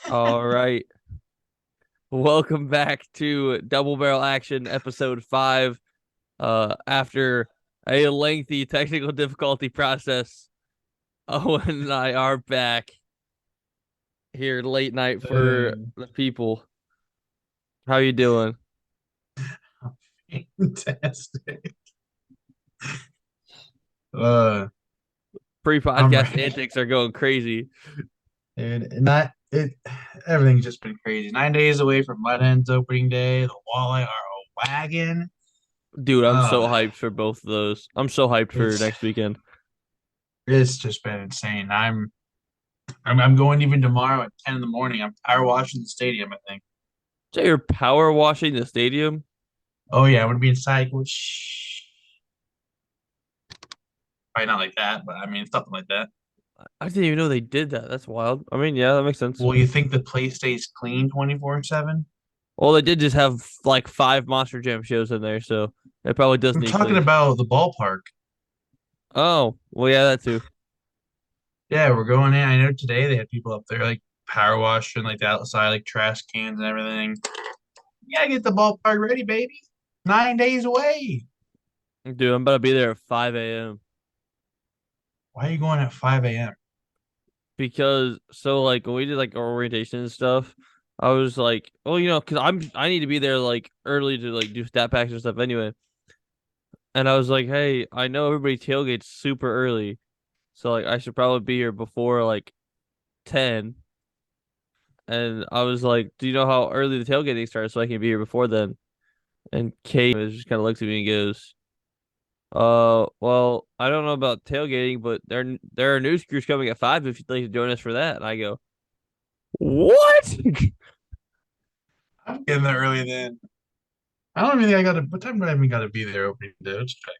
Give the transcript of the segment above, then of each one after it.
All right. Welcome back to Double Barrel Action, episode 5. After a lengthy technical difficulty process, Owen and I are back here late night for Uh, the people. How you doing? Fantastic. Uh, I'm Pre-podcast ready, antics are going crazy. dude. Not it. Everything's just been crazy. 9 days away from Mud Hens opening day. The Walleye are a wagon. Dude, I'm so Uh, hyped for both of those. I'm so hyped for it's next weekend. it's just been insane. I'm going even tomorrow at 10 in the morning. I'm power washing the stadium, I think. So you're power washing the stadium? Oh yeah, I'm gonna be inside. Shh. Probably not like that, but I mean something like that. I didn't even know they did that. That's wild. I mean, yeah, that makes sense. Well, you think the place stays clean 24/7? Well, they did just have like 5 Monster Jam shows in there, so it probably does I'm need talking cleaned. about the ballpark. Oh, well, yeah, that too. Yeah, we're going in. I know today they had people up there like power washing like the outside, like trash cans and everything. You gotta get the ballpark ready, baby. 9 days away. Dude, I'm about to be there at 5 a.m. Why are you going at 5 a.m.? because like when we did like our orientation and stuff, I was like, well, because I need to be there like early to like do stat packs and stuff anyway. And I was like, hey, I know everybody tailgates super early, so like I should probably be here before like 10. And I was like, do you know how early the tailgating starts so I can be here before then? And Kate just kind of looks at me and goes, well, I don't know about tailgating, but there are news crews coming at 5 if you'd like to join us for that. And I go, what? I'm getting there early then. I don't even think I gotta. What time do I even gotta be there opening day? Let's check.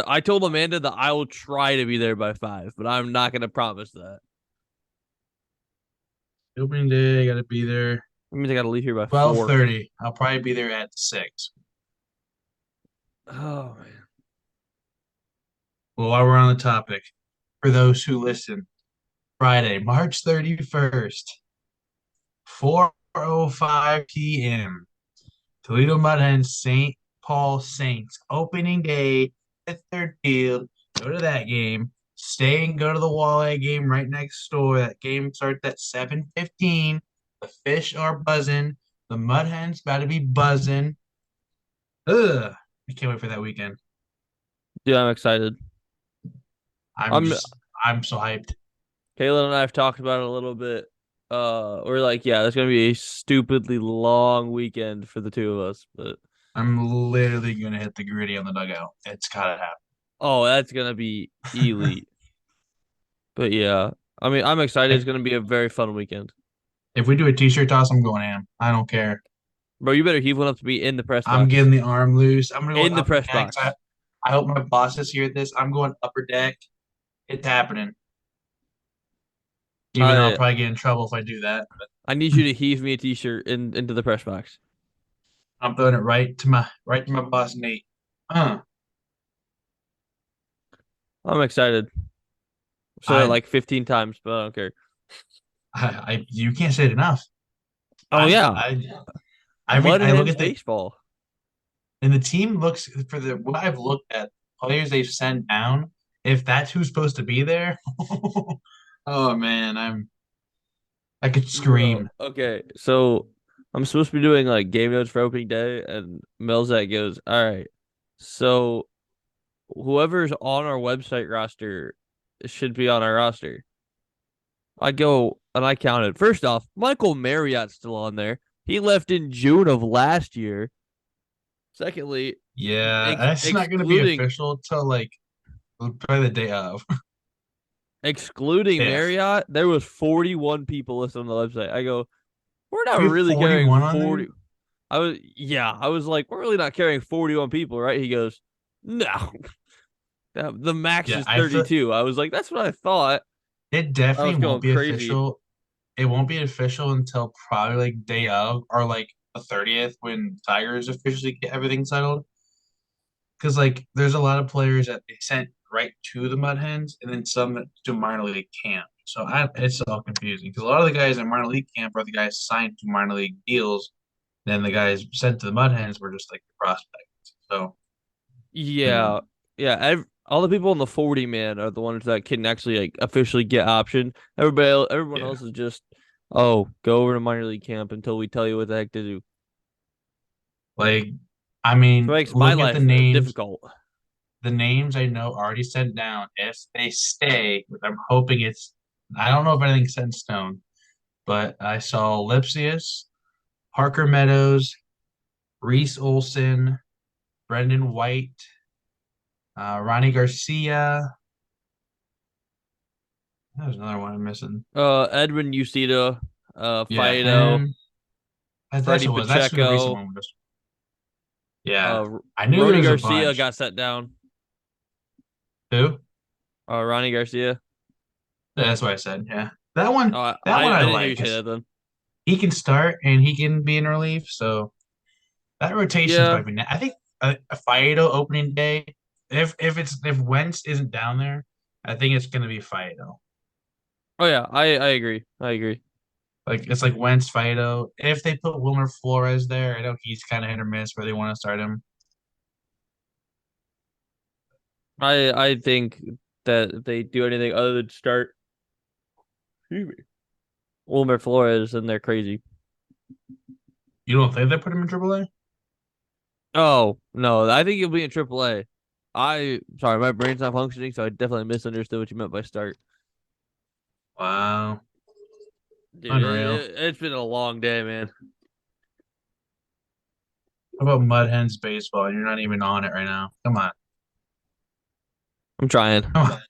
I told Amanda that I will try to be there by 5, but I'm not gonna promise that. Opening day, I gotta be there I mean, I gotta leave here by 4. 12:30. I'll probably be there at 6. Oh man. Well, while we're on the topic, for those who listen, Friday, March 31st, 4:05 p.m. Toledo Mud Hens, St. Paul Saints, opening day, Fifth Third Field. Go to that game. Stay and go to the Walleye game right next door. That game starts at 7:15. The fish are buzzing. The Mud Hens about to be buzzing. Ugh. I can't wait for that weekend. Dude, I'm excited. I'm I'm just I'm so hyped. Kayla and I have talked about it a little bit. We're like, yeah, there's gonna be a stupidly long weekend for the two of us, but I'm literally gonna hit the gritty on the dugout. It's gotta happen. oh, that's gonna be elite. But yeah, I mean, I'm excited. It's If, gonna be a very fun weekend. if we do a t-shirt toss, I'm going ham. I don't care. Bro, you better heave one up to be in the press I'm box. getting the arm loose. I'm gonna go In the upper press decks. I, box. I hope my bosses hear this. I'm going upper deck. It's happening. Even though I'll I probably get in trouble if I do that. But I need you to heave me a t-shirt into the press box. I'm throwing it right to my boss Nate. Uh, I'm excited. Said it I, like 15 times, but I don't care. you can't say it enough. Oh I, yeah, I, Mud I look Hens at the baseball. and the team looks for the what I've looked at players they've sent down. If that's who's supposed to be there, oh man, I could Bro, scream. okay, so I'm supposed to be doing like game notes for opening day, and Melzak goes, "All right, so whoever's on our website roster should be on our roster." I go and I counted. First off, Michael Marriott's still on there. He left in June of last year. Secondly, Yeah, that's not going to be excluding official till like probably the day of. excluding If Marriott, there was 41 people listed on the website. I go, we're not we have really carrying 41 on there, 40. I was like, we're really not carrying 41 people, right? He goes, no, the max yeah, is I feel 32. I was like, that's what I thought. it I was definitely won't going be crazy. official. It won't be official until probably like day of or like the 30th when Tigers officially get everything settled. Because like there's a lot of players that they sent right to the Mud Hens and then some that to minor league camp. So it's all confusing because a lot of the guys in minor league camp are the guys signed to minor league deals. Then the guys sent to the Mud Hens were just like the prospects. So, you know, Yeah, yeah. All the people in the 40 man are the ones that can actually like officially get option. Everyone yeah. else is just, oh, go over to minor league camp until we tell you what the heck to do. Like, I So it mean, makes my look at the life names. difficult. The names I know already sent down. If they stay, which I'm hoping I don't know if anything's set in stone, but I saw Lipsius, Parker Meadows, Reese Olson, Brendan White, Ronnie Garcia. There's another one I'm missing. Edwin Ucita, Yeah, Fido, him. That's Freddie what it was. That's who the recent Pacheco, one was. Yeah, I knew there Rony was a Garcia bunch. got set down. Who? Ronnie Garcia. Yeah, that's what I said. Yeah, that one. Oh, That one I I didn't hear you like say because that then. he can start and he can be in relief. So that rotation's Yeah. going to be. I think a Fido opening day. If Wentz isn't down there, I think it's going to be Fido. Oh yeah, I agree. I agree. Like it's like Wentz, Fido. If they put Wilmer Flores there, I know he's kind of hit or miss where they want to start him. I think that if they do anything other than start, excuse me, Wilmer Flores, then they're crazy. You don't think they put him in AAA? Oh no, I think he'll be in AAA. Sorry, my brain's not functioning, so I definitely misunderstood what you meant by start. Wow, Dude, unreal. it's been a long day, man. How about Mud Hens baseball? You're not even on it right now. Come on. I'm trying. Come on.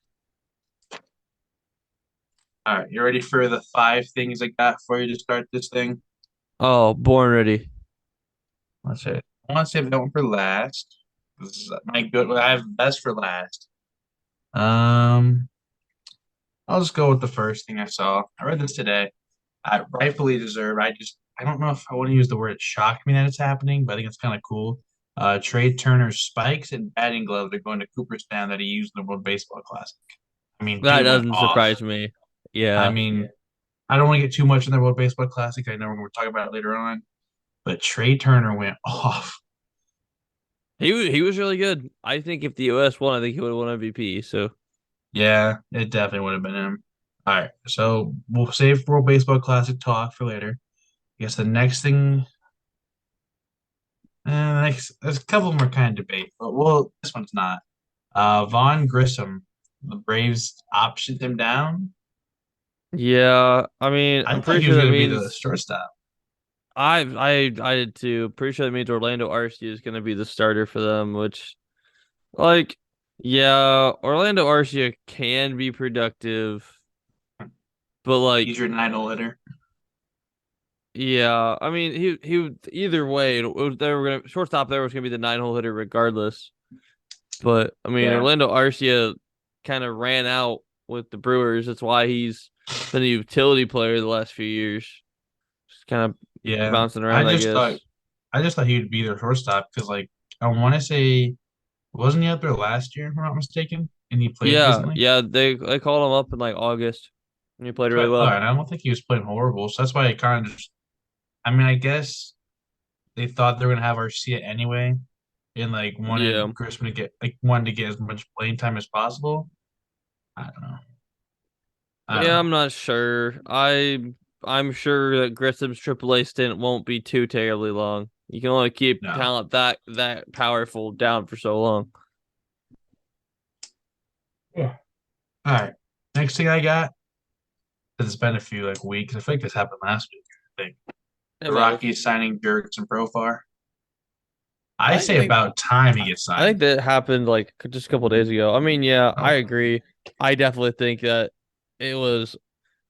All right, you ready for the five things I got for you to start this thing? Oh, born ready. Let's see. I want to save that one for last. This is my good. I have best for last. Um, I'll just go with the first thing I saw. I read this today. I rightfully deserve. I don't know if I want to use the word it shocked me that it's happening, but I think it's kind of cool. Trey Turner's spikes and batting gloves are going to Cooperstown that he used in the World Baseball Classic. I mean, That dude went doesn't off. surprise me. I Yeah. mean, I don't want to get too much in the World Baseball Classic. I know we're going to talk about it later on, but Trey Turner went off. He was really good. I think if the US won, I think he would have won MVP. So Yeah, it definitely would have been him. All right, so we'll save World Baseball Classic talk for later. I guess the next thing, there's a couple more kind of debate, but well, this one's not. Vaughn Grissom, the Braves optioned him down. yeah, I mean, I I'm thought pretty he sure was that going to be the means shortstop. I did too. Pretty sure that means Orlando Arcia is going to be the starter for them, which like yeah, Orlando Arcia can be productive, but He's like your 9 hitter. yeah, I mean he either way they were gonna shortstop there was gonna be the 9 hole hitter regardless. But I mean Yeah, Orlando Arcia kind of ran out with the Brewers. That's why he's been a utility player the last few years. Just kind of yeah. bouncing I around, I just thought guess. I just thought he would be their shortstop because like I want to say wasn't he out there last year if I'm not mistaken and he played Yeah, recently. yeah, they called him up in like August and he played So really I thought, well. and I don't think he was playing horrible. So that's why I kind of just, I mean, I guess they thought they were gonna have Arcia anyway, and like Yeah. wanted Grissom to get like wanted to get as much playing time as possible. I don't know. I don't Yeah, I'm know. not sure. I'm sure that Grissom's AAA stint won't be too terribly long. You can only keep No. talent that powerful down for so long. Yeah. All right. Next thing I got, it's been a few like weeks. I feel like this happened last week. I think It the might have. Rockies signing Jurickson Profar. I I say think about time he gets I think signed. that happened like just a couple days ago. I mean, yeah, I Okay. agree. I definitely think that it was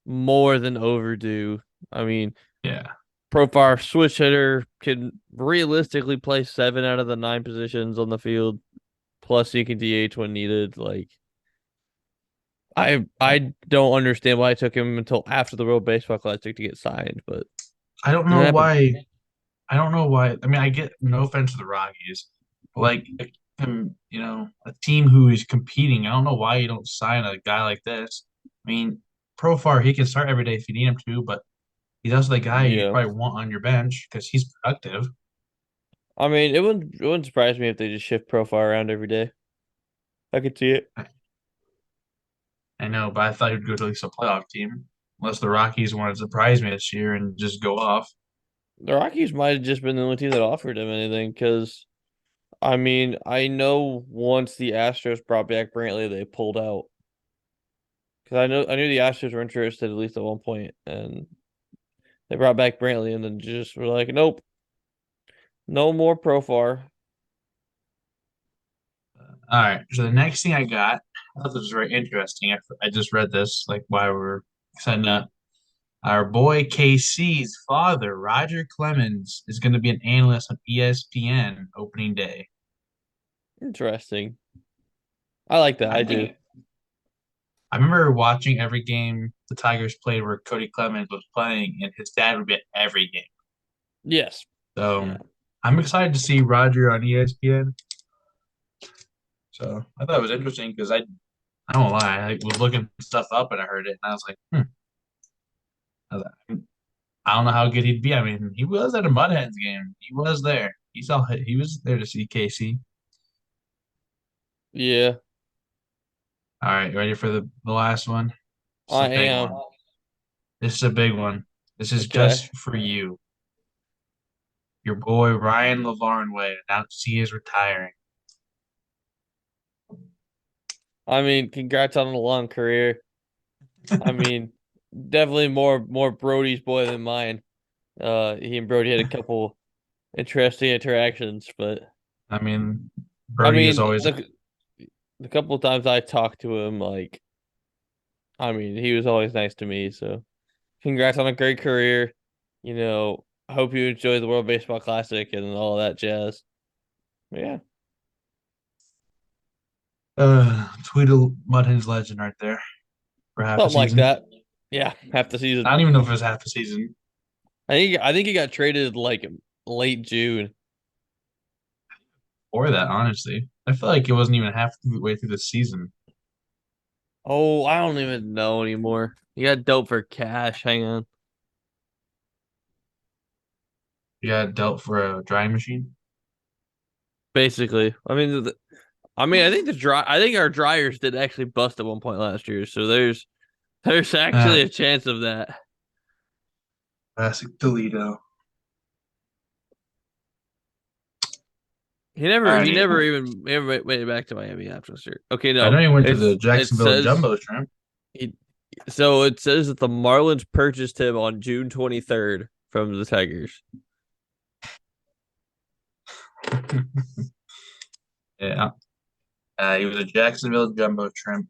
more than overdue. I mean, Yeah. Profar switch hitter can realistically play 7 out of the 9 positions on the field. Plus, he can DH when needed. Like, I don't understand why it took him until after the World Baseball Classic to get signed, but I don't it know happened. why. I don't know why. I mean, I get no offense to the Rockies, but like, a team who is competing. I don't know why you don't sign a guy like this. I mean, Profar, he can start every day if you need him to, but he's also the guy you Yeah. probably want on your bench because he's productive. I mean, it wouldn't surprise me if they just shift profile around every day. I could see it. I know, but I thought he'd go to at least a playoff team, unless the Rockies want to surprise me this year and just go off. The Rockies might have just been the only team that offered him anything because I mean, I know once the Astros brought back Brantley, they pulled out. Because I knew the Astros were interested at least at one point, and they brought back Brantley, and then just were like, nope, no more Profar. All right, so the next thing I got, I thought this was very interesting. I just read this like while we were setting up. Our boy KC's father, Roger Clemens, is going to be an analyst on ESPN opening day. Interesting. I like that. I I do. think I remember watching every game the Tigers played where Cody Clemens was playing, and his dad would be at every game. Yes. So Yeah. I'm excited to see Roger on ESPN. So I thought it was interesting because I don't lie, I was looking stuff up and I heard it, and I was like, I don't know how good he'd be. I mean, he was at a Mudhens game. He was there. He was there to see Casey. Yeah, All right, ready for the last one? It's a I big am. one. This is a big one. This is Okay. just for you. Your boy Ryan Lavarnway announced he is retiring. I mean, congrats on a long career. I mean, definitely more Brody's boy than mine. He and Brody had a couple interesting interactions, but I mean, I Brody is mean, always the couple times I talked to him, like, I mean, he was always nice to me. So, congrats on a great career. I hope you enjoy the World Baseball Classic and all that jazz. Yeah, Tweedle Mudhens legend right there for half a something like season. that. Yeah, half the I season. don't even know if it was half a season. I think he got traded like late June. Or that, honestly. I feel like it wasn't even half the way through the season. Oh, I don't even know anymore. He got dope for cash. Hang on. You got dealt for a drying machine. Basically, I think I think our dryers did actually bust at one point last year. So there's Uh, actually a chance of that. Classic Toledo. He never made it back to Miami after this year. Okay, I no. know he went to the It Jacksonville says Jumbo Shrimp. he so it says that the Marlins purchased him on June 23rd from the Tigers. Yeah. He was a Jacksonville Jumbo Shrimp.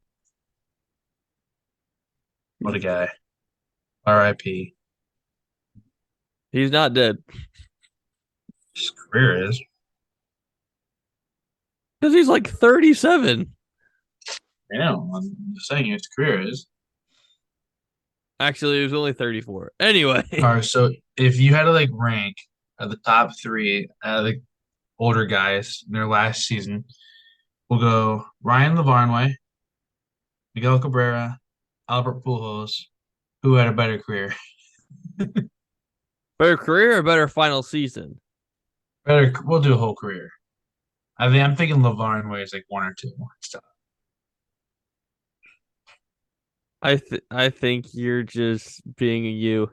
What a guy. R.I.P. He's not dead His career is. because he's like 37. I know. I'm just saying his career is. Actually, he was only 34. Anyway, All right. So if you had to like rank the top three the older guys in their last season, we'll go Ryan Lavarnway, Miguel Cabrera, Albert Pujols. Who had a better career? better career or better final season? Better. We'll do a whole career. I'm thinking Lavarnway is like one or two. So I think you're just being you,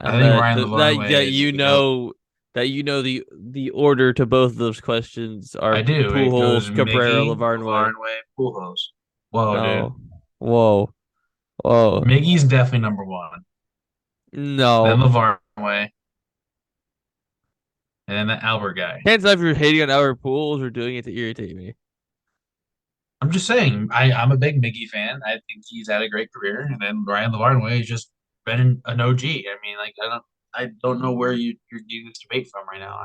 I and think Ryan Lavarnway is you the GOAT. know the order to both of those questions I are do. It goes Pujols, Cabrera, Miggy, Lavarnway. Lavarnway, Pujols. Whoa, dude. No, whoa, whoa, Miggy's definitely number one. Then no. Lavarnway, and then the Albert guy. Can't tell if you're hating on Albert Pujols or doing it to irritate me. I'm just saying, I'm a big Miggy fan. I think he's had a great career. And then Ryan Lavarnway has just been an OG. I mean, like I don't know where you're getting this debate from right now.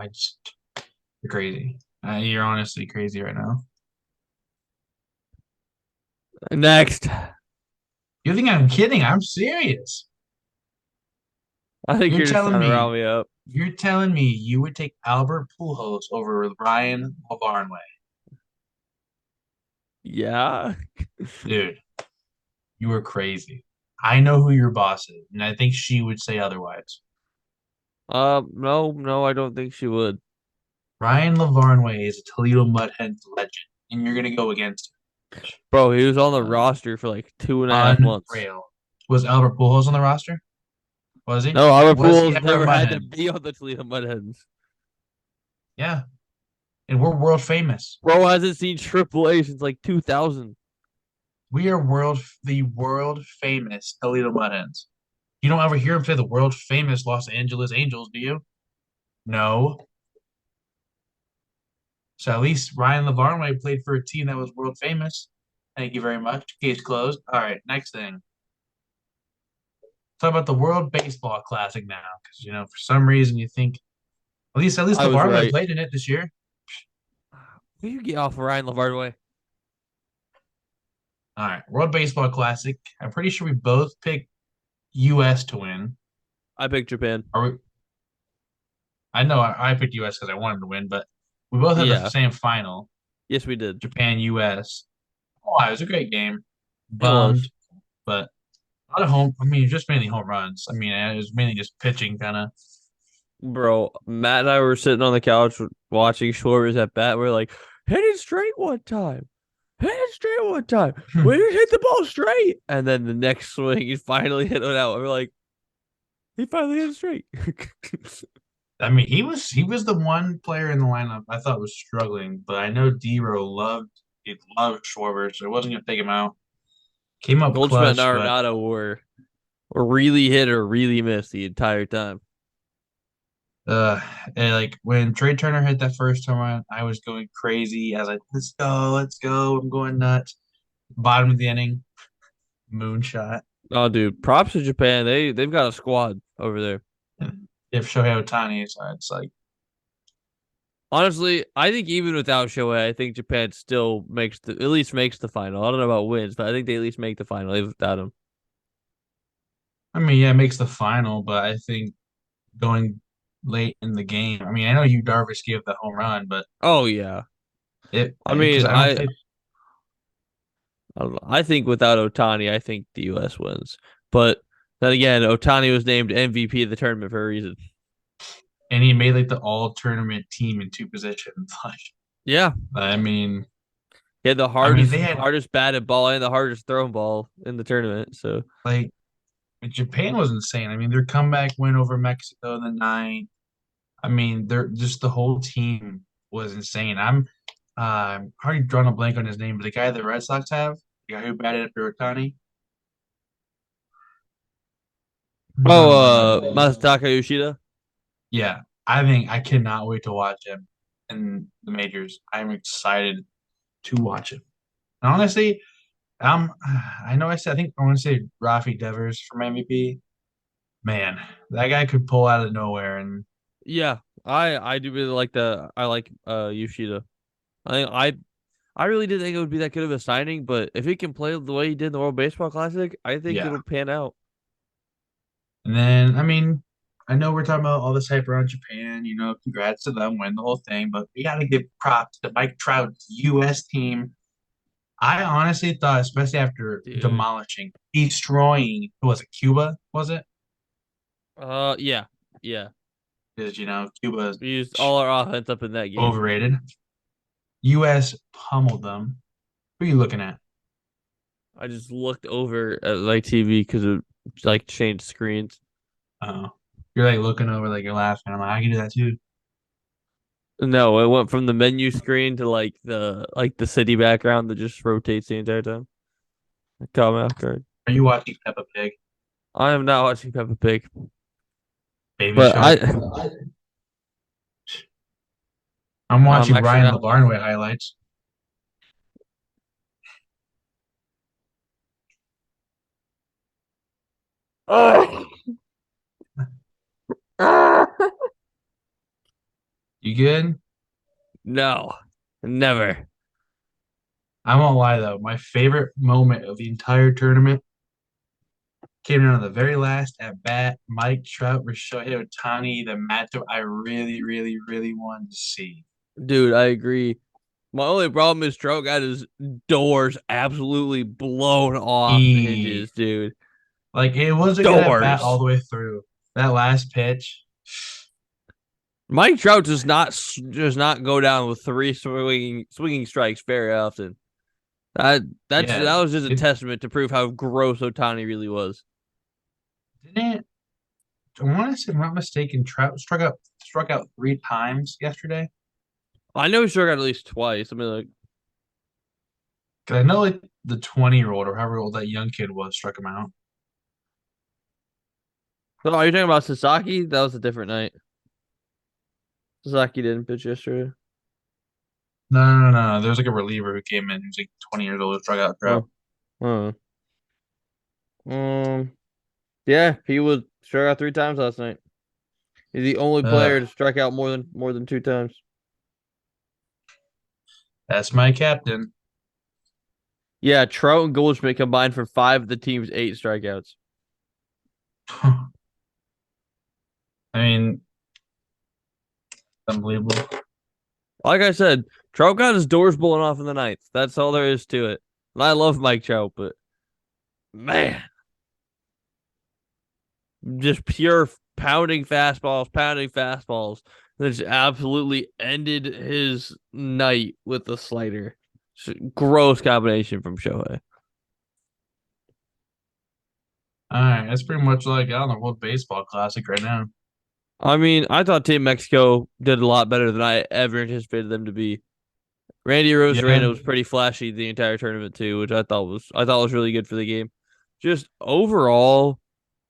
You're crazy. You're honestly crazy right now. Next, You think I'm kidding? I'm serious. I think You're you're just telling trying to rile me me up. you're telling me you would take Albert Pujols over Ryan Lavarnway. Yeah, Dude, you were crazy. I know who your boss is, and I think she would say otherwise. No, no, I don't think she would. Ryan Lavarnway is a Toledo Mud Hens legend, and you're gonna go against Bro, he was on the him. roster for like 2.5 months. Unreal. Was Albert Pujols on the roster? Was he? No, Albert Was he Pujols ever a never Mud had to Hen? be on the Toledo Mud Hens. Yeah, and we're world famous. Bro hasn't seen AAA since like 2000. We are the world famous Toledo Mud Hens. You don't ever hear him say the world famous Los Angeles Angels, do you? No. So at least Ryan Lavarnway played for a team that was world famous. Thank you very much. Case closed. All right, next thing. Talk about the World Baseball Classic now, because for some reason you think at least I was Lavarnway right. played in it this year. Will you get off of Ryan Lavarnway? All right, World Baseball Classic. I'm pretty sure we both picked U.S. to win. I picked Japan. Are we? I know I picked U.S. because I wanted to win, but we both had the Yeah. same final. Yes, we did. Japan U.S. Oh, it was a great game. It was. Bummed, but a lot of home. I mean, just mainly home runs. I mean, it was mainly just pitching, kind of. Bro, Matt and I were sitting on the couch watching Schwarber's at bat. We're like, hit it straight one time. Hit it straight one time. We just hit the ball straight. And then the next swing, he finally hit it out. We're like, he finally hit it straight. I mean, he was the one player in the lineup I thought was struggling, but I know D-Ro loved Schwarber, so I wasn't gonna take him out. Came up Goldschmidt and clutch, but Arenado were really hit or really missed the entire time. uh, and like when Trey Turner hit that first home run, I was going crazy. I was like, let's go, I'm going nuts. Bottom of the inning, moonshot. Oh, dude, props to Japan. They've got a squad over there. If Shohei Ohtani, so it's like, Honestly, I think even without Shohei, I think Japan still at least makes the final. I don't know about wins, but I think they at least make the final even without him. I mean, yeah, it makes the final, but I think going late in the game. I mean, I know you Darvish gave the home run, but Oh yeah. it I because mean, I don't think I don't know. I think without Otani, I think the U.S. wins. But then again, Otani was named MVP of the tournament for a reason. and he made like the all tournament team in two positions. Yeah, I mean, he had the they hardest had hardest batted ball and the hardest thrown ball in the tournament. So like Japan was insane. I mean, their comeback win over Mexico in the ninth. I mean, they're just the whole team was insane. I'm already drawing a blank on his name, but the guy the Red Sox have, the guy who batted after Otani. Masataka Yoshida. Yeah, I think I cannot wait to watch him in the majors. I'm excited to watch him. And honestly, I know I think I want to say Rafi Devers from MVP. Man, that guy could pull out of nowhere, and Yeah, I do really like I like Yoshida. I really didn't think it would be that good of a signing, but if he can play the way he did in the World Baseball Classic, I think yeah. it'll pan out. And then I mean, I know we're talking about all this hype around Japan. Congrats to them, win the whole thing, but we got to give props to Mike Trout's U.S. team. I honestly thought, especially after Dude. destroying, who was it, Cuba? Was it? Yeah. Yeah. Because Cuba is We used all our offense up in that game. overrated. U.S. pummeled them. Who are you looking at? I just looked over at my TV because it like changed screens. Oh, you're like looking over, like you're laughing. I'm like, I can do that too. No, it went from the menu screen to like the city background that just rotates the entire time. It caught me off guard. Are you watching Peppa Pig? I am not watching Peppa Pig, Baby but Shark? I'm I'm watching actually Ryan not. Lavarnway highlights. You good? No, never. I won't lie though. My favorite moment of the entire tournament came in on the very last at bat. Mike Trout versus Shohei Ohtani, the matchup I really, really, really wanted to see. Dude, I agree. My only problem is Trout got his doors absolutely blown off the He hinges, dude. Like it was a good at bat all Doors. the way through. That last pitch, Mike Trout does not go down with three swinging strikes very often. yeah, That was just a it testament to prove how gross Otani really was. didn't. I want to say, if I'm not mistaken, Trout struck out 3 times yesterday. I know he struck out at least twice. I mean, like, Because I know like the 20-year-old or however old that young kid was struck him out. so are you talking about Sasaki? That was a different night. Sasaki didn't pitch yesterday. No, no, no, no. There was like a reliever who came in who's like 20 years old, who struck out Trout. Oh, oh. Um, yeah, he was struck out 3 times last night. He's the only player Ugh, to strike out more than 2 times. that's my captain. Yeah, Trout and Goldschmidt combined for 5 of the team's 8 strikeouts. I mean, unbelievable. Like I said, Trout got his doors blown off in the ninth. That's all there is to it. And I love Mike Trout, but man, just pure pounding fastballs. That just absolutely ended his night with the slider. Gross combination from Shohei. All right, that's pretty much all I got on the World Baseball Classic right now. I mean, I thought Team Mexico did a lot better than I ever anticipated them to be. Randy Yeah. Rosarena was pretty flashy the entire tournament too, which I thought was really good for the game. Just overall,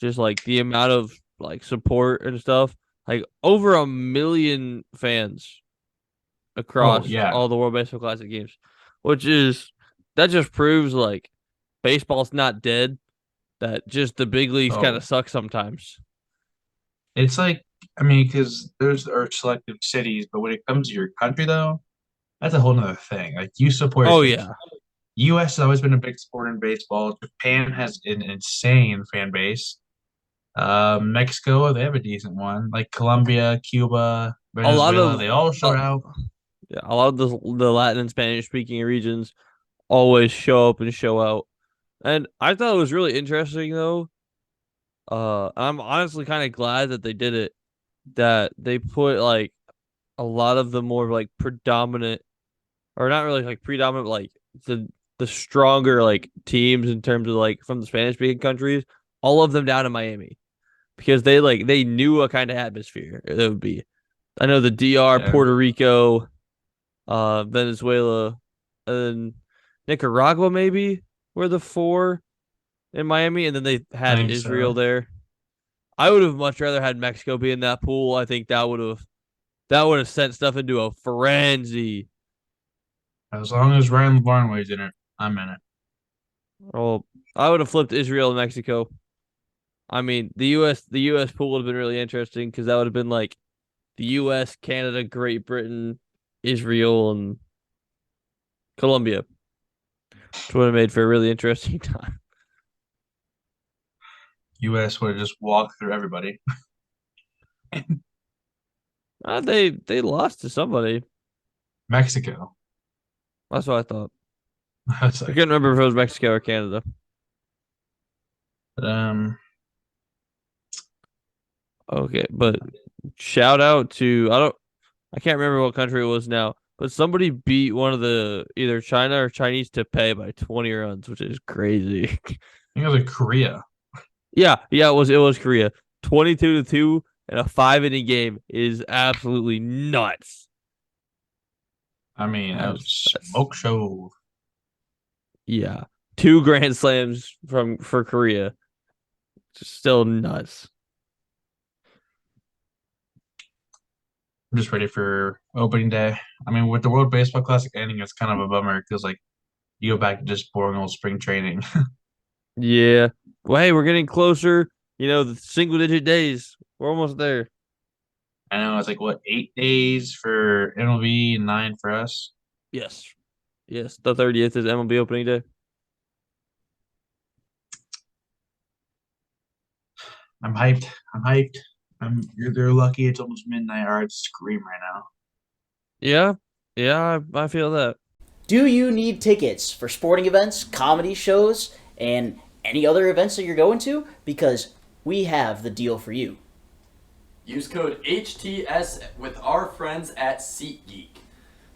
just like the amount of like support and stuff, like over 1 million fans Oh, across yeah. all the World Baseball Classic games, which is that just proves like baseball's not dead. That just the big leagues kind Oh, of suck sometimes. it's like, I mean, because those are selective cities, but when it comes to your country, though, that's a whole nother thing. Like, you support, Oh like, yeah, U.S. has always been a big sport in baseball. Japan has an insane fan base. Mexico, they have a decent one. Like Colombia, Cuba, a lot Venezuela, of they all show uh, out. yeah, a lot of the Latin and Spanish speaking regions always show up and show out. And I thought it was really interesting though. I'm honestly kind of glad that they did it. That they put like a lot of the more like predominant, or not really like predominant, like the stronger like teams in terms of like from the Spanish speaking countries, all of them down in Miami because they knew what kind of atmosphere it would be. I know the DR, Yeah, Puerto Rico, Venezuela, and Nicaragua maybe were the four in Miami, and then they I had think Israel so. there. I would have much rather had Mexico be in that pool. I think that would have sent stuff into a frenzy. As long as Ryan Lavarnway's in it, I'm in it. Oh, I would have flipped Israel and Mexico. I mean, the U.S. pool would have been really interesting because that would have been like the U.S., Canada, Great Britain, Israel, and Colombia, which would have made for a really interesting time. U.S. would have just walked through everybody. They lost to somebody. Mexico. That's what I thought. That's I like, couldn't remember if it was Mexico or Canada. but, Okay, but shout out to I can't remember what country it was now, but somebody beat one of the either China or Chinese to pay by 20 runs, which is crazy. I think it was like Korea. Yeah, it was Korea. 22-2 in a 5 inning game is absolutely nuts. I mean, that was a That's smoke show. yeah. 2 grand slams for Korea. Still nuts. I'm just ready for opening day. I mean, with the World Baseball Classic ending, it's kind of a bummer because like you go back to just boring old spring training. Yeah. Well, hey, we're getting closer. The single digit days. We're almost there. I know it's like what 8 days for MLB and 9 for us. Yes. Yes. The 30th is MLB opening day. I'm hyped. I'm hyped. They're lucky it's almost midnight or I'd scream right now. Yeah. Yeah, I feel that. Do you need tickets for sporting events, comedy shows, and any other events that you're going to, because we have the deal for you. Use code HTS with our friends at SeatGeek.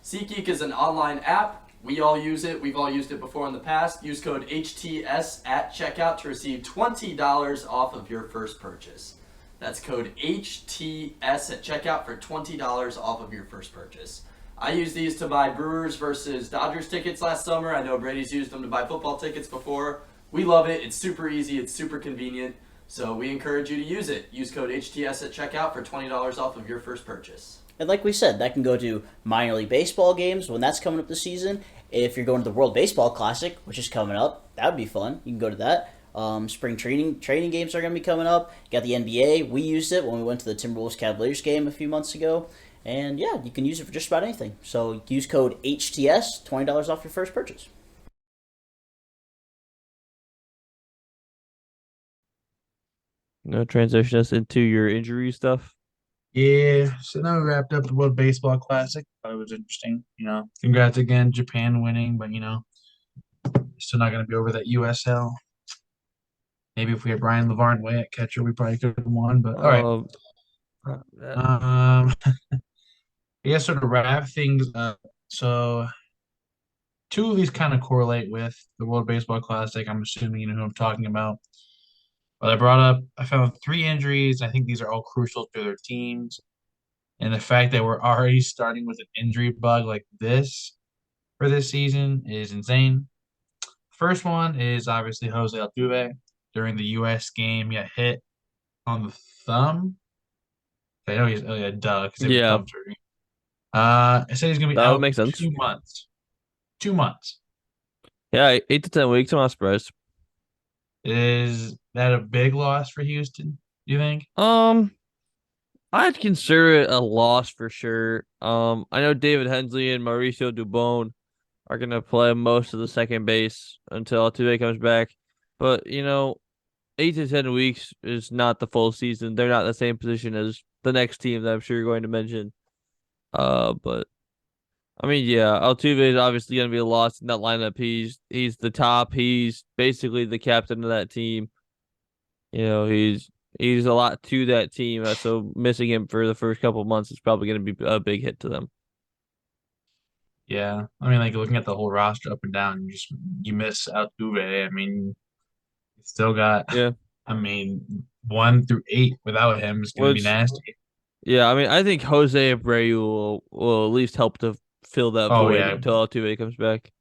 SeatGeek is an online app. We all use it. We've all used it before in the past. Use code HTS at checkout to receive $20 off of your first purchase. That's code HTS at checkout for $20 off of your first purchase. I used these to buy Brewers versus Dodgers tickets last summer. I know Brady's used them to buy football tickets before. We love it. It's super easy. It's super convenient. So we encourage you to use it. Use code HTS at checkout for $20 off of your first purchase. And like we said, that can go to minor league baseball games when that's coming up this season. If you're going to the World Baseball Classic, which is coming up, that would be fun. You can go to that. Spring training games are going to be coming up. You got the NBA. We used it when we went to the Timberwolves Cavaliers game a few months ago. And yeah, you can use it for just about anything. So use code HTS, $20 off your first purchase. Transition us into your injury stuff. Yeah, so now we wrapped up the World Baseball Classic. Thought it was interesting. Congrats again, Japan winning, but still not going to be over that USL. Maybe if we had Brian Lavarnway at catcher, we probably could have won. But all right. That, I guess sort of wrap things up. So two of these kind of correlate with the World Baseball Classic. I'm assuming you know who I'm talking about. But I found three injuries. I think these are all crucial to their teams. And the fact that we're already starting with an injury bug like this for this season is insane. First one is obviously Jose Altuve during the U.S. game. He got hit on the thumb. I know he's duh because every yeah, thumb surgery. It said he's gonna be that would out make sense. 2 months. 2 months. Yeah, 8 to 10 weeks. I'm not surprised. Is that a big loss for Houston? Do you think? Um, I'd consider it a loss for sure. I know David Hensley and Mauricio Dubon are gonna play most of the second base until Altuve comes back, but 8 to 10 weeks is not the full season. They're not in the same position as the next team that I'm sure you're going to mention. But I mean, yeah, Altuve is obviously going to be a loss in that lineup. He's the top. He's basically the captain of that team. He's a lot to that team. So missing him for the first couple of months is probably going to be a big hit to them. Yeah, I mean, like looking at the whole roster up and down, you miss Altuve. I mean, you still got. Yeah, I mean, 1 through 8 without him is gonna be which nasty. yeah, I mean, I think Jose Abreu will at least help to fill that Oh void yeah, until Altuve comes back.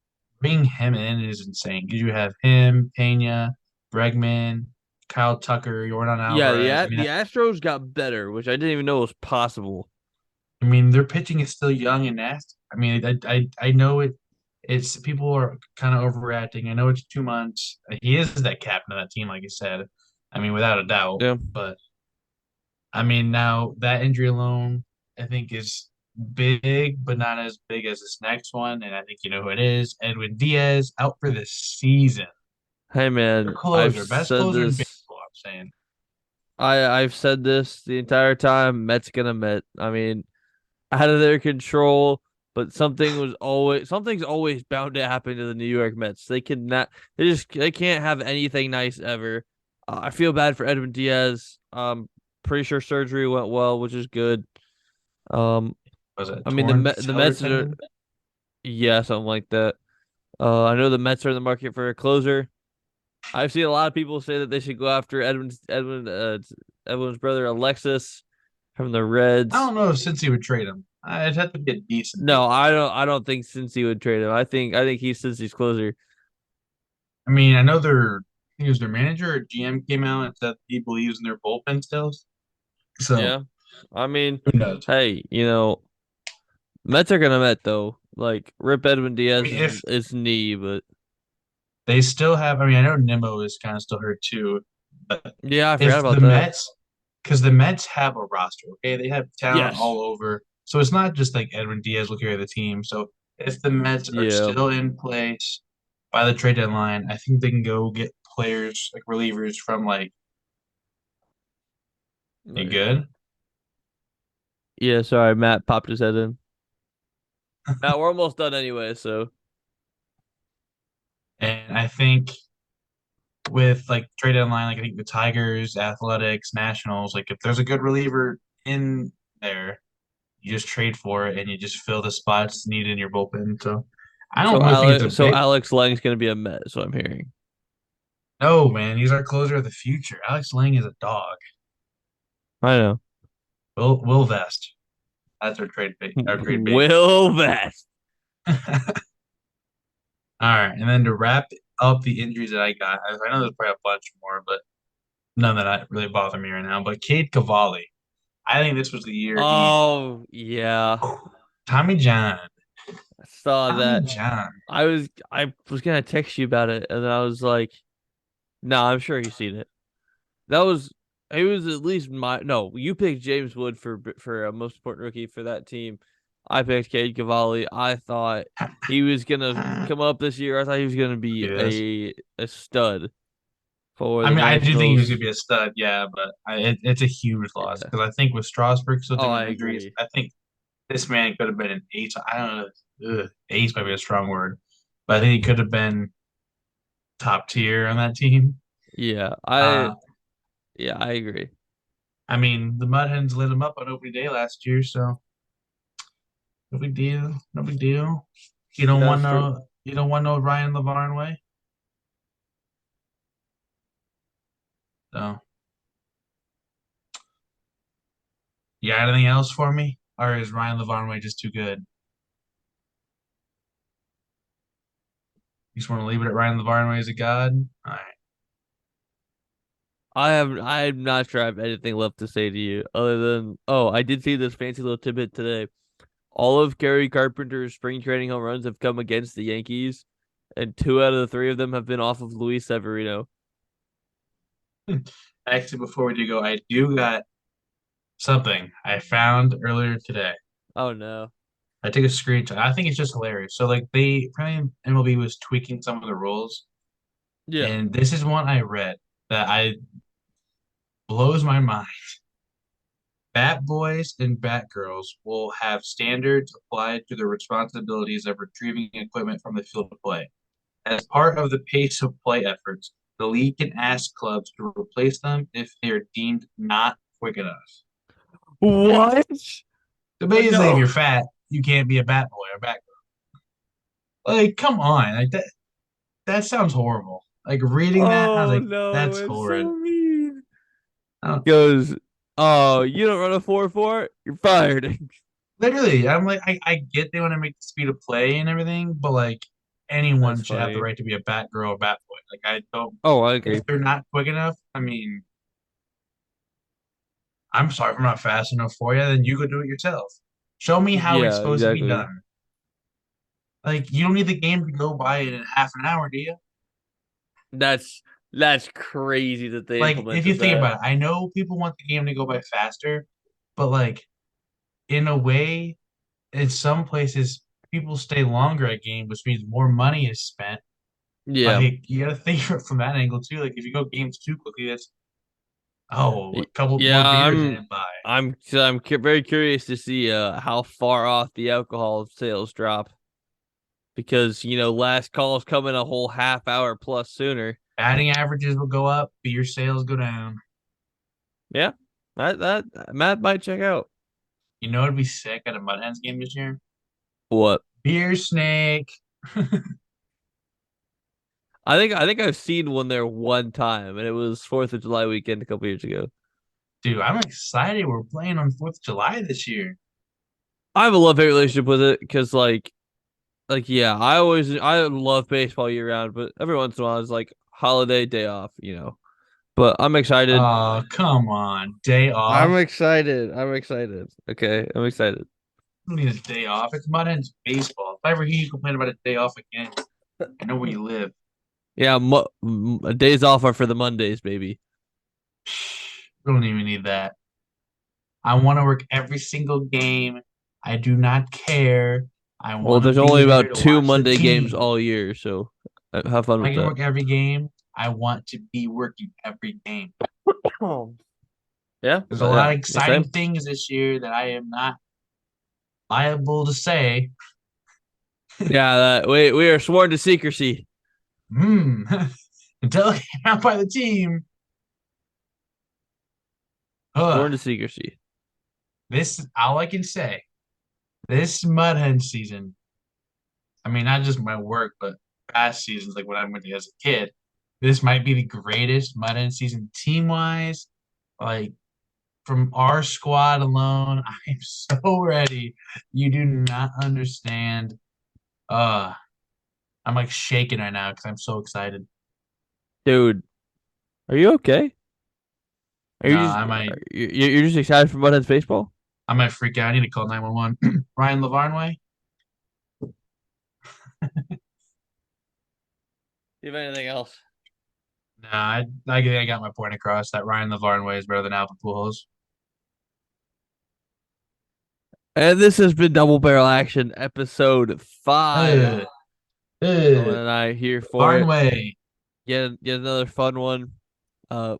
bringing him in is insane because you have him, Pena, Bregman, Kyle Tucker, Jordan Yeah, Alvarez. the Astros got better, which I didn't even know was possible. I mean, their pitching is still young and nasty. I mean, I know it. It's people are kind of overreacting. I know it's 2 months. He is that captain of that team, like you said. I mean, without a doubt. Yeah. But I mean, now that injury alone, I think is big, but not as big as this next one. And I think you know who it is. Edwin Diaz out for the season. Hey Their man, I've closer, best said closer in this. baseball. I'm saying. I've said this the entire time. Mets gonna Met. I mean, out of their control, but something's always bound to happen to the New York Mets. They cannot. They can't have anything nice ever. I feel bad for Edwin Diaz. Pretty sure surgery went well, which is good. Um, Was it I mean torn The patellar Mets are, tendon? yeah, something like that. I know the Mets are in the market for a closer. I've seen a lot of people say that they should go after Edwin's brother Alexis from the I Reds. don't know if since he would trade him. I'd have to be a decent No, deal. I don't think Cincy would trade him. I think he's Cincy's closer. I mean, I know I think it was their manager or GM came out and said he believes in their bullpen stills. So Yeah. I mean, who knows? hey, Mets are gonna Met though. Like Rip Edwin I Diaz mean, if is knee, but they still have, I mean, I know Nimmo is kind of still hurt too, but yeah, I forgot if the about that. Mets, because the Mets have a roster, okay, they have talent Yes. all over, so it's not just like Edwin Diaz will carry the team. So if the Mets are Yeah. still in place by the trade deadline, I think they can go get players like relievers from like you good. Yeah, sorry, Matt popped his head in. Matt, we're almost done anyway, so And I think with like trade deadline, like I think the Tigers, Athletics, Nationals, like if there's a good reliever in there, you just trade for it and you just fill the spots needed in your bullpen. So I don't really think it's a big. Alex Lang's gonna be a Met, is what I'm hearing. No, man, he's our closer of the future. Alex Lang is a dog. I know. Will Vest. That's our trade bait. Our trade bait. Will Vest. All right, and then to wrap up the injuries that I got, I know there's probably a bunch more, but none that really bother me right now. But Cade Cavalli, I think this was the year Oh yeah, Tommy John. I saw Tommy that. John. I was gonna text you about it, and then I was like, "No, I'm sure he's seen it." That was it was at least my no. You picked James Wood for a most important rookie for that team. I picked Cade Cavalli. I thought he was gonna come up this year. I thought he was gonna be Yes. a stud for I the mean, I do think he was Nationals. going to be a stud, yeah, but it's a huge loss Yeah. because I think with Strasburg still Oh, dealing I with injuries, agree. I think this man could have been an ace. I don't know. Ace might be a strong word, but I think he could have been top tier on that team. Yeah, Uh, I agree. I mean, the Mud Hens lit him up on opening day last year, so no big deal. No big deal. You don't Yeah, want that's true. no. You don't want no Ryan Lavarnway. So, you got anything else for me, or is Ryan Lavarnway just too good? You just want to leave it at Ryan Lavarnway as a god? All right. I'm not sure I have anything left to say to you other than I did see this fancy little tidbit today. All of Gary Carpenter's spring training home runs have come against the Yankees, and 2 out of the 3 of them have been off of Luis Severino. Actually, before we do go, I do got something I found earlier today. Oh no. I took a screenshot. I think it's just hilarious. So, like, probably MLB was tweaking some of the rules, Yeah. and this is one I read that I blows my mind. Bat boys and bat girls will have standards applied to their responsibilities of retrieving equipment from the field of play. As part of the pace of play efforts, the league can ask clubs to replace them if they are deemed not quick enough. What? So basically, if No. you're fat, you can't be a bat boy or bat girl. Like, come on, like that sounds horrible. Like reading that, I was Oh like, no, that's it's horrid. so mean. I don't, Goes, oh, you don't run a 4.4? You're fired. literally, I'm like, I get they want to make the speed of play and everything, but like That's anyone should have the funny. right to be a bat girl or bat boy. Like I don't, Oh, I agree. if they're not quick enough, I mean, I'm sorry if I'm not fast enough for you, then you go do it yourself. Show me how it's Yeah, supposed to be exactly. done. Like you don't need the game to go by in half an hour, do you? That's crazy that they Like if you implemented think that. about it, I know people want the game to go by faster, but like in a way, in some places people stay longer at game, which means more money is spent. Yeah. Like you got to think from that angle too. Like if you go games too quickly, that's a couple Yeah, more beers in by. very curious to see how far off the alcohol sales drop because last call's coming a whole half hour plus sooner. Batting averages will go up, beer sales go down. Yeah, that Matt might check out. You know it'd be sick at a Mud Hens game this year. What? Beer snake. I think I've seen one there one time, and it was 4th of July weekend a couple years ago. Dude, I'm excited. We're playing on 4th of July this year. I have a love-hate relationship with it because yeah, I love baseball year round, but every once in a while it's like holiday day off. But I'm excited. Oh, come on. Day I'm off. excited. I'm excited. Okay, I'm excited. You don't need a day off. It's Mud Hens baseball. If I ever hear you complain about a day off again, I know where you live. Yeah, days off are for the Mondays, baby. We don't even need that. I want to work every single game. I do not care. I Well, want to there's be only there about to 2 watch the Monday games team. all year, so have fun I with can that. work every game. I want to be working every game. Yeah, There's a lot of yeah, exciting same. things this year that I am not liable to say. Yeah, we are sworn to secrecy. Hmm. until came out by the team. Sworn Ugh, to secrecy. this all I can say. This Mud Hen season. I mean, not just my work, but past seasons, like when I went to as a kid. This might be the greatest Mud Hen season team wise. Like from our squad alone, I'm so ready. You do not understand. Uh, I'm like shaking right now because I'm so excited. Dude, are you okay? Are No, you just I might you're just excited for Mudheads baseball? I might freak out. I need to call 911. Ryan Lavarnway? Do you have anything else? Nah, I think I got my point across that Ryan Lavarnway is better than Albert Pujols. And this has been Double Barrel Action, episode 5. Ugh, Owen ugh. and I here for it. Lavarnway. Get another fun one. Uh,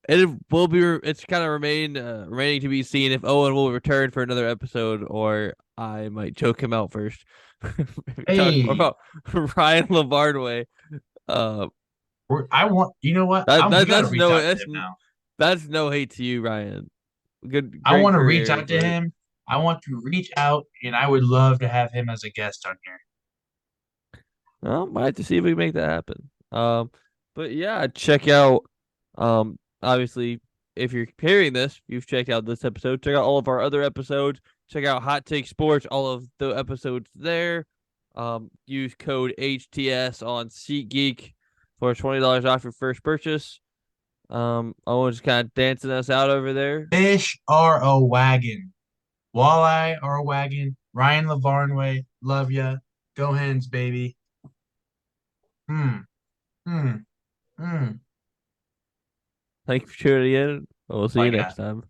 it will be. It's kind of remaining to be seen if Owen will return for another episode, or I might choke him out first. Talk more Hey, about Ryan Lavarnway. Uh, I want. You know what? that, We that got to that's reach no out to that's him now. that's no hate to you, Ryan. I Great want to reach career, out to but him. I want to reach out, and I would love to have him as a guest on here. well, might have to see if we can make that happen. But yeah, check out. Obviously, if you're hearing this, you've checked out this episode. Check out all of our other episodes. Check out Hot Take Sports, all of the episodes there. Use code HTS on SeatGeek for $20 off your first purchase. Owen's kind of dancing us out over there. Fish are a wagon. Walleye are a wagon. Ryan Lavarnway, love ya. Go Hens, baby. Hmm. Hmm. Hmm. Thank you for tuning in. We'll see Bye, you guys. next time.